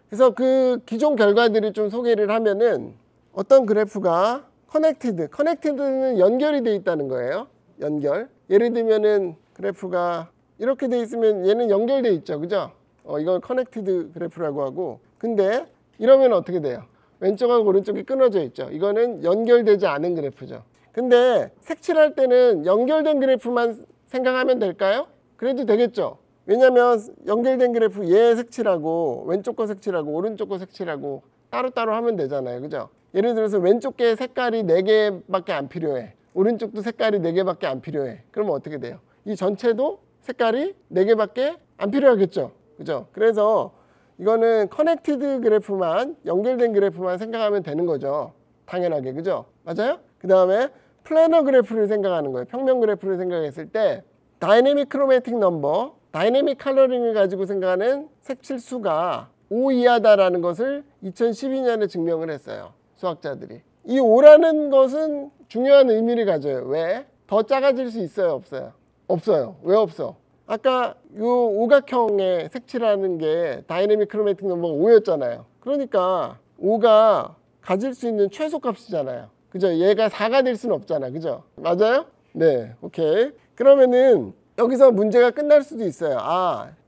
그래서 그 기존 결과들을 좀 소개를 하면은 어떤 그래프가 커넥티드는 연결이 돼 있다는 거예요. 연결. 예를 들면은 그래프가 이렇게 돼 있으면 얘는 연결돼 있죠. 그죠? 이건 커넥티드 그래프라고 하고, 근데 이러면 어떻게 돼요? 왼쪽하고 오른쪽이 끊어져 있죠. 이거는 연결되지 않은 그래프죠. 근데 색칠할 때는 연결된 그래프만 생각하면 될까요? 그래도 되겠죠. 왜냐면 연결된 그래프 얘 색칠하고 왼쪽 거 색칠하고 오른쪽 거 색칠하고 따로따로 하면 되잖아요. 그죠? 예를 들어서 왼쪽 게 색깔이 4개밖에 안 필요해. 오른쪽도 색깔이 4개밖에 안 필요해. 그러면 어떻게 돼요? 이 전체도 색깔이 4개밖에 안 필요하겠죠. 그죠? 그래서 이거는 커넥티드 그래프만, 연결된 그래프만 생각하면 되는 거죠. 당연하게. 그죠? 맞아요? 그 다음에 플래너 그래프를 생각하는 거예요. 평면 그래프를 생각했을 때 다이내믹 크로매틱 넘버, 다이내믹 컬러링을 가지고 생각하는 색칠 수가 5 이하다라는 것을 2012년에 증명을 했어요. 수학자들이. 이 5라는 것은 중요한 의미를 가져요. 왜? 더 작아질 수 있어요? 없어요? 없어요. 왜 없어? 아까 이 오각형의 색칠하는 게 다이내믹 크로매틱 넘버가 5였잖아요. 그러니까 5가 가질 수 있는 최소값이잖아요. 그죠? 얘가 4가 될 수는 없잖아. 그죠? 맞아요? 네. 오케이. 그러면은 여기서 문제가 끝날 수도 있어요.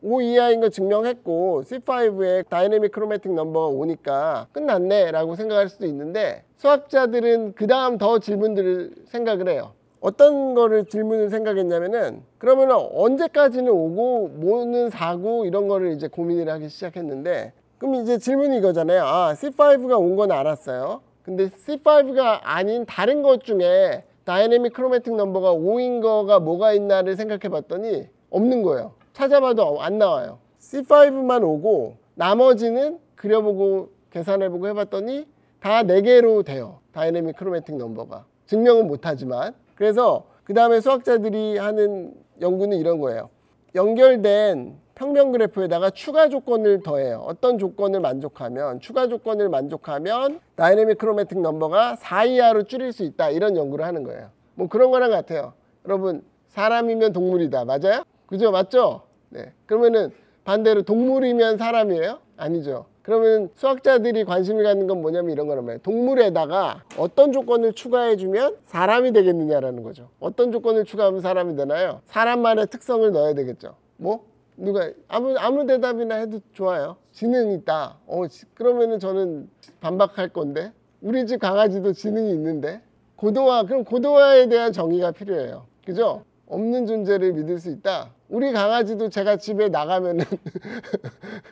5 이하인 거 증명했고 C5의 다이내믹 크로매틱 넘버가 5니까 끝났네 라고 생각할 수도 있는데, 수학자들은 그 다음 더 질문들을 생각을 해요. 어떤 거를 질문을 생각했냐면은, 그러면 언제까지는 5고 뭐는 4고 이런 거를 이제 고민을 하기 시작했는데, 그럼 이제 질문이 이거잖아요. C5가 온 건 알았어요. 근데 C5가 아닌 다른 것 중에 다이내믹 크로매틱 넘버가 5인 거가 뭐가 있나를 생각해 봤더니 없는 거예요. 찾아봐도 안 나와요. C5만 오고 나머지는 그려보고 계산해보고 해봤더니 다 4개로 돼요. 다이내믹 크로매틱 넘버가. 증명은 못하지만. 그래서 그 다음에 수학자들이 하는 연구는 이런 거예요. 연결된 평면 그래프에다가 추가 조건을 더해요. 어떤 조건을 만족하면, 추가 조건을 만족하면 다이내믹 크로매틱 넘버가 4 이하로 줄일 수 있다. 이런 연구를 하는 거예요. 뭐 그런 거랑 같아요. 여러분, 사람이면 동물이다. 맞아요? 그죠? 맞죠? 네. 그러면은 반대로 동물이면 사람이에요? 아니죠. 그러면 수학자들이 관심을 갖는 건 뭐냐면 이런 거란 말이에요. 동물에다가 어떤 조건을 추가해주면 사람이 되겠느냐라는 거죠. 어떤 조건을 추가하면 사람이 되나요? 사람만의 특성을 넣어야 되겠죠. 뭐? 누가 아무 대답이나 해도 좋아요. 지능이 있다. 그러면은 저는 반박할 건데, 우리 집 강아지도 지능이 있는데, 그럼 고도화에 대한 정의가 필요해요. 그죠? 없는 존재를 믿을 수 있다. 우리 강아지도 제가 집에 나가면은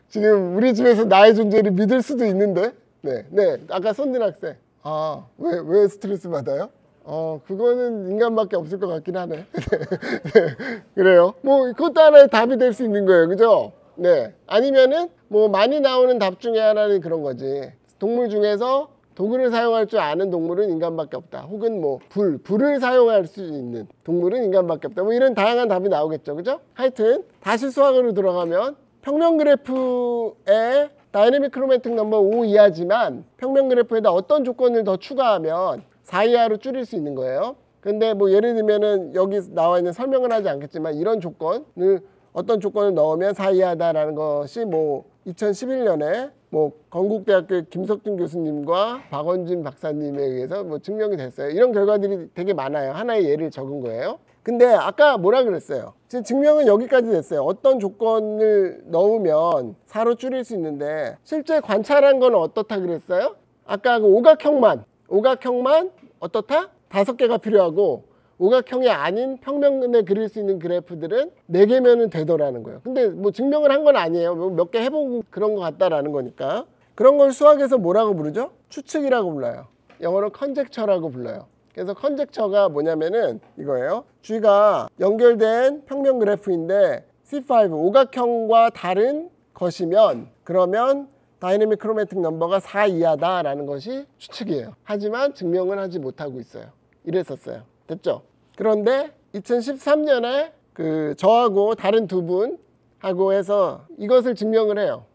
지금 우리 집에서 나의 존재를 믿을 수도 있는데. 네. 아까 손든 학생. 왜 스트레스 받아요? 그거는 인간밖에 없을 것 같긴 하네. 네, 그래요. 뭐 그것도 하나의 답이 될 수 있는 거예요. 그죠? 네. 아니면은 뭐 많이 나오는 답 중에 하나는 그런 거지. 동물 중에서 도구를 사용할 줄 아는 동물은 인간밖에 없다. 혹은 뭐 불을 사용할 수 있는 동물은 인간밖에 없다. 뭐 이런 다양한 답이 나오겠죠. 그죠? 하여튼 다시 수학으로 돌아가면 평면 그래프에 다이내믹 크로매틱 넘버 5 이하지만 평면 그래프에다 어떤 조건을 더 추가하면 4 이하로 줄일 수 있는 거예요. 근데 뭐 예를 들면은 여기 나와 있는 설명은 하지 않겠지만 이런 조건을, 어떤 조건을 넣으면 4 이하다라는 것이 뭐 2011년에 뭐 건국대학교 김석준 교수님과 박원진 박사님에 의해서 뭐 증명이 됐어요. 이런 결과들이 되게 많아요. 하나의 예를 적은 거예요. 근데 아까 뭐라 그랬어요? 지금 증명은 여기까지 됐어요. 어떤 조건을 넣으면 4로 줄일 수 있는데, 실제 관찰한 건 어떻다 그랬어요? 아까 그 오각형만 어떻다? 5개가 필요하고, 오각형이 아닌 평면에 그릴 수 있는 그래프들은 4개면은 되더라는 거예요. 근데 뭐 증명을 한 건 아니에요. 몇 개 해보고 그런 것 같다라는 거니까. 그런 걸 수학에서 뭐라고 부르죠? 추측이라고 불러요. 영어로 컨젝처라고 불러요. 그래서 컨젝처가 뭐냐면은 이거예요. G가 연결된 평면 그래프인데 C5 오각형과 다른 것이면, 그러면 다이내믹 크로매틱 넘버가 4 이하다라는 것이 추측이에요. 하지만 증명은 하지 못하고 있어요. 이랬었어요. 됐죠? 그런데 2013년에 저하고 다른 두 분하고 해서 이것을 증명을 해요.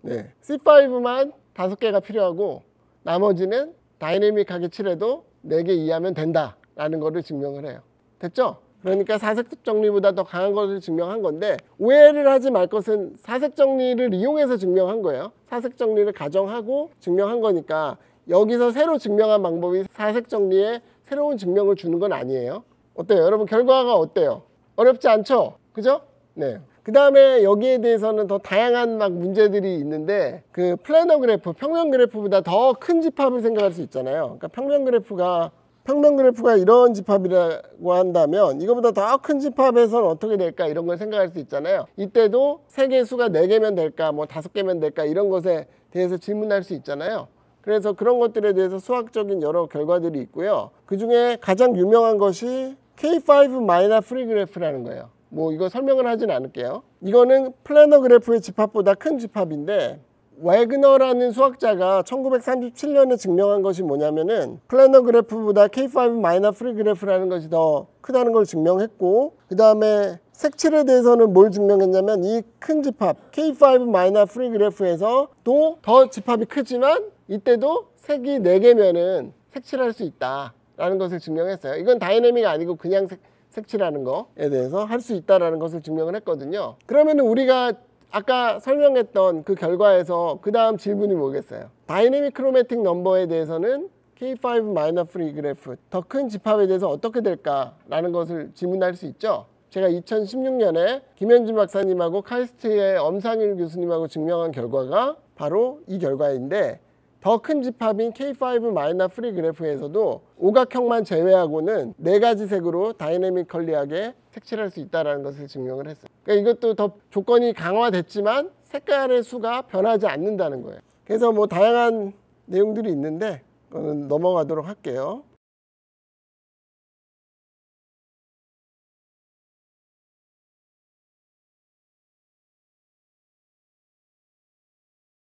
네. C5만 5개가 필요하고 나머지는 다이내믹하게 칠해도 4개 이하면 된다라는 거를 증명을 해요. 됐죠? 그러니까 사색 정리보다 더 강한 것을 증명한 건데, 오해를 하지 말 것은 사색 정리를 이용해서 증명한 거예요. 사색 정리를 가정하고 증명한 거니까 여기서 새로 증명한 방법이 사색 정리에 새로운 증명을 주는 건 아니에요. 어때요? 여러분 결과가 어때요? 어렵지 않죠? 그죠? 네. 그 다음에 여기에 대해서는 더 다양한 막 문제들이 있는데, 그 플래너 그래프, 평면 그래프보다 더 큰 집합을 생각할 수 있잖아요. 그러니까 평면 그래프가 이런 집합이라고 한다면 이거보다 더 큰 집합에서는 어떻게 될까, 이런 걸 생각할 수 있잖아요. 이때도 세개 수가 4개면 될까, 뭐 5개면 될까, 이런 것에 대해서 질문할 수 있잖아요. 그래서 그런 것들에 대해서 수학적인 여러 결과들이 있고요. 그 중에 가장 유명한 것이 K5 마이너 프리 그래프라는 거예요. 뭐 이거 설명을 하진 않을게요. 이거는 플래너 그래프의 집합보다 큰 집합인데, 웨그너라는 수학자가 1937년에 증명한 것이 뭐냐면은 플래너 그래프보다 K5 마이너 프리 그래프라는 것이 더 크다는 걸 증명했고, 그 다음에 색칠에 대해서는 뭘 증명했냐면 이 큰 집합 K5 마이너 프리 그래프에서 또 더 집합이 크지만 이때도 색이 4개면은 색칠할 수 있다라는 것을 증명했어요. 이건 다이내믹이 아니고 그냥 색칠하는 거에 대해서 할 수 있다라는 것을 증명을 했거든요. 그러면 우리가 아까 설명했던 그 결과에서 그 다음 질문이 뭐겠어요? 다이내믹 크로매틱 넘버에 대해서는 K5 마이너 프리 그래프, 더 큰 집합에 대해서 어떻게 될까라는 것을 질문할 수 있죠. 제가 2016년에 김현준 박사님하고 카이스트의 엄상일 교수님하고 증명한 결과가 바로 이 결과인데, 더 큰 집합인 K5 마이너 프리 그래프에서도 오각형만 제외하고는 4가지 색으로 다이내미컬리하게 색칠할 수 있다는 것을 증명을 했어요. 그러니까 이것도 더 조건이 강화됐지만 색깔의 수가 변하지 않는다는 거예요. 그래서 뭐 다양한 내용들이 있는데 그거는 넘어가도록 할게요.